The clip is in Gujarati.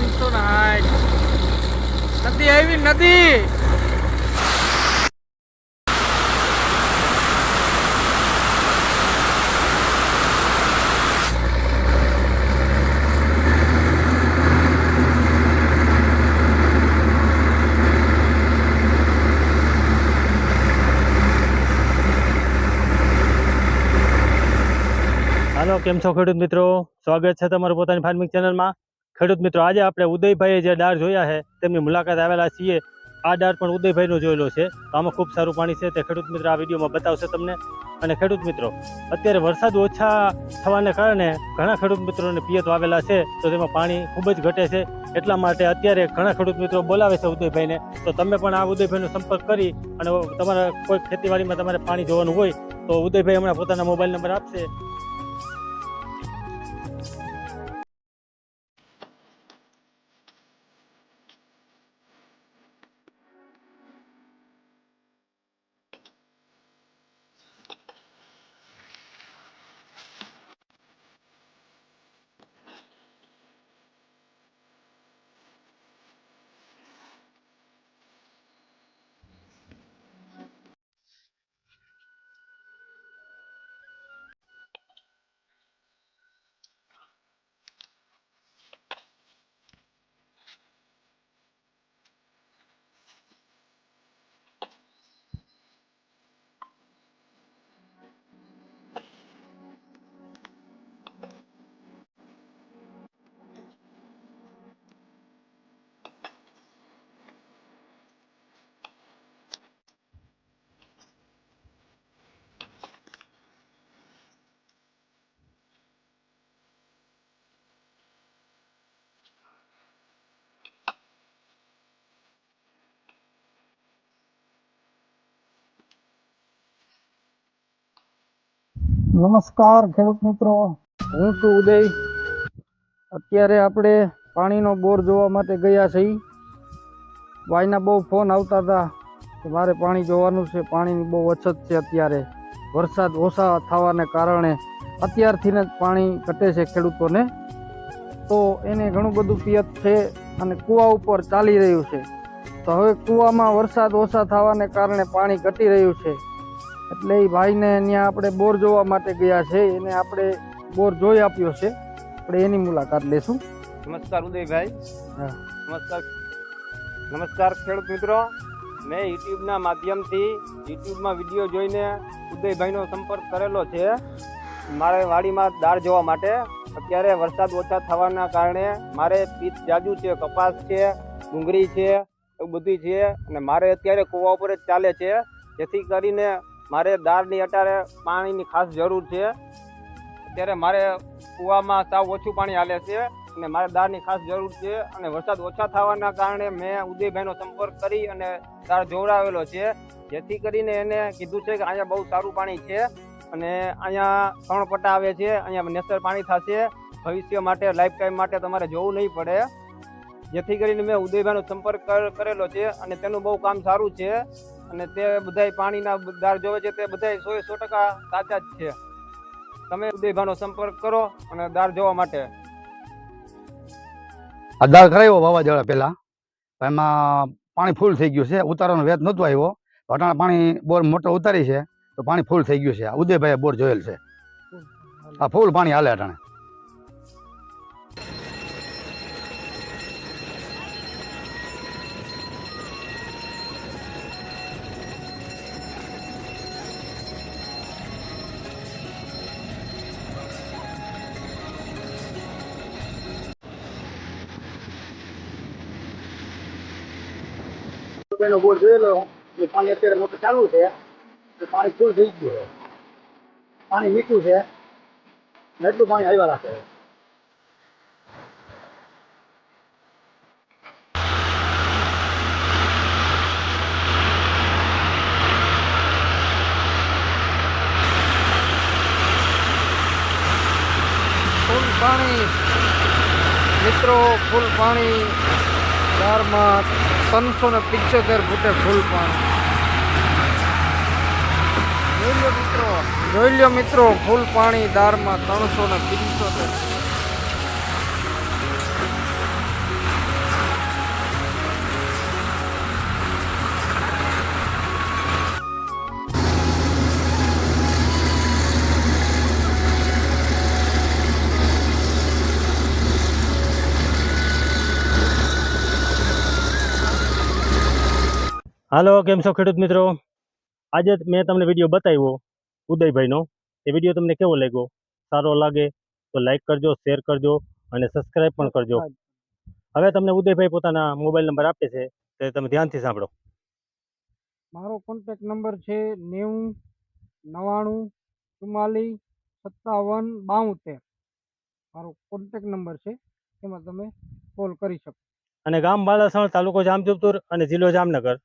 360 નદી આવી નદી। હાલો, કેમ છો ખેડૂત મિત્રો? સ્વાગત છે તમારું પોતાની ફાર્મિંગ ચેનલમાં। ખેડૂત મિત્રો, આજે આપણે ઉદયભાઈએ જે ડાર જોયા છે તેમની મુલાકાત આવેલા છીએ। આ ડાર પણ ઉદયભાઈનો જોયેલો છે, તો આમાં ખૂબ સારું પાણી છે તે ખેડૂત મિત્રો આ વિડીયોમાં બતાવશે તમને। અને ખેડૂત મિત્રો, અત્યારે વરસાદ ઓછા થવાને કારણે ઘણા ખેડૂત મિત્રોને પિયત આવેલા છે, તો તેમાં પાણી ખૂબ જ ઘટે છે। એટલા માટે અત્યારે ઘણા ખેડૂત મિત્રો બોલાવે છે ઉદયભાઈને, તો તમે પણ આ ઉદયભાઈનો સંપર્ક કરી અને તમારા કોઈ ખેતીવાડીમાં તમારે પાણી જોવાનું હોય તો ઉદયભાઈ હમણાં પોતાના મોબાઈલ નંબર આપશે। નમસ્કાર ખેડૂત મિત્રો, હું છું ઉદય। અત્યારે આપણે પાણીનો બોર જોવા માટે ગયા છીએ। ભાઈના બહુ ફોન આવતા હતા કે મારે પાણી જોવાનું છે, પાણીની બહુ અછત છે। અત્યારે વરસાદ ઓછા થવાને કારણે અત્યારથી જ પાણી ઘટે છે ખેડૂતોને, તો એને ઘણું બધું પિયત છે અને કૂવા ઉપર ચાલી રહ્યું છે। તો હવે કૂવામાં વરસાદ ઓછા થવાને કારણે પાણી ઘટી રહ્યું છે, એટલે એ ભાઈને ત્યાં આપણે બોર જોવા માટે ગયા છે, એને આપણે બોર જોઈ આપ્યો છે। આપણે એની મુલાકાત લેશું। નમસ્કાર ઉદયભાઈ। હા, નમસ્કાર ખેડૂત મિત્રો। મેં યુટ્યુબના માધ્યમથી યુટ્યુબમાં વિડીયો જોઈને ઉદયભાઈનો સંપર્ક કરેલો છે મારે વાડીમાં દાળ જોવા માટે। અત્યારે વરસાદ ઓછા થવાના કારણે મારે પીત જાજુ છે, કપાસ છે, ડુંગળી છે, એવું બધું છે, અને મારે અત્યારે કૂવા ઉપર જ ચાલે છે, જેથી કરીને મારે દાળની અત્યારે પાણીની ખાસ જરૂર છે। અત્યારે મારે કૂવામાં સાવ ઓછું પાણી હાલે છે અને મારે દાળની ખાસ જરૂર છે, અને વરસાદ ઓછા થવાના કારણે મેં ઉદયભાઈનો સંપર્ક કરી અને દાળ જોવડાવેલો છે, જેથી કરીને એને કીધું છે કે અહીંયા બહુ સારું પાણી છે અને અહીંયા 3 પટ્ટા આવે છે, અહીંયા નેસર પાણી થશે, ભવિષ્ય માટે લાઈફ ટાઈમ માટે તમારે જોવું નહીં પડે। જેથી કરીને મેં ઉદયભાઈનો સંપર્ક કરેલો છે અને તેનું બહુ કામ સારું છે, અને તે બધાય પાણીના દાળ જોવે છે તે બધાય 100% સાચા જ છે। તમે ઉદયભાઈનો સંપર્ક કરો અને દાળ જોવા માટે। આ દાળ કરાવ્યો વાવાઝોડા પહેલા, એમાં પાણી ફૂલ થઈ ગયું છે, ઉતારવાનો વેત નહોતો આવ્યો, અટાણે પાણી બોર મોટર ઉતારી છે તો પાણી ફૂલ થઈ ગયું છે। આ ઉદયભાઈએ બોર જોયેલ છે, આ ફૂલ પાણી હાલે અટાણે। બોર જોયેલો, પાણી અત્યારે મોટર ચાલુ છે, પાણી ફૂલ થઈ ગયું, પાણી મીઠું છે, એટલું પાણી આવ્યા રાખે। ફૂલ પાણી મિત્રો, ફૂલ પાણી દાળમાં 375 ફૂટે ફૂલ પાણી। જોઈ લો મિત્રો, ફૂલ પાણી દાળમાં 375। હાલો, કેમ છો ખેડૂત મિત્રો? આજે મેં તમને વિડીયો બતાવ્યો ઉદયભાઈનો. એ વિડીયો તમને કેવો લાગ્યો? સારો લાગે તો લાઈક કરજો, શેર કરજો અને સબસ્ક્રાઈબ પણ કરજો. હવે તમને ઉદયભાઈ પોતાના મોબાઈલ નંબર આપે છે તે તમે ધ્યાનથી સાંભળો. મારો કોન્ટેક્ટ નંબર છે 90 99 44 57 72. મારો કોન્ટેક્ટ નંબર છે, એમાં તમે કોલ કરી શકો. અને ગામ બાલાસણ, તાલુકો જામજોધપુર અને જિલ્લો જામનગર.